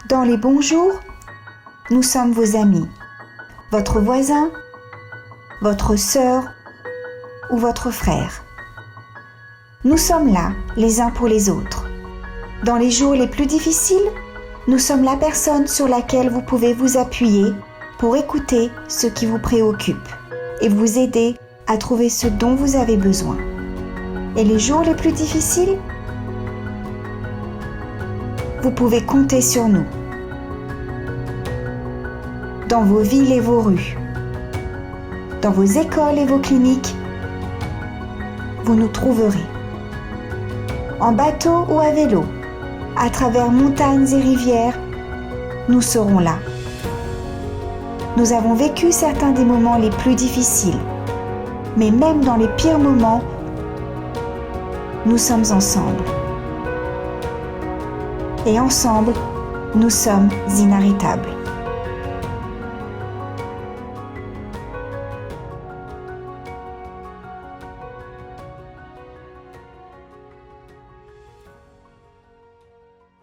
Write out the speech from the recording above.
Dans les bons jours, nous sommes vos amis, votre voisin, votre sœur ou votre frère. Nous sommes là les uns pour les autres. Dans les jours les plus difficiles, nous sommes la personne sur laquelle vous pouvez vous appuyer pour écouter ce qui vous préoccupe et vous aider à trouver ce dont vous avez besoin. Et les jours les plus difficiles, vous pouvez compter sur nous. Dans vos villes et vos rues, dans vos écoles et vos cliniques, vous nous trouverez. En bateau ou à vélo, à travers montagnes et rivières, nous serons là. Nous avons vécu certains des moments les plus difficiles, mais même dans les pires moments, nous sommes ensemble. Et ensemble, nous sommes inarrêtables.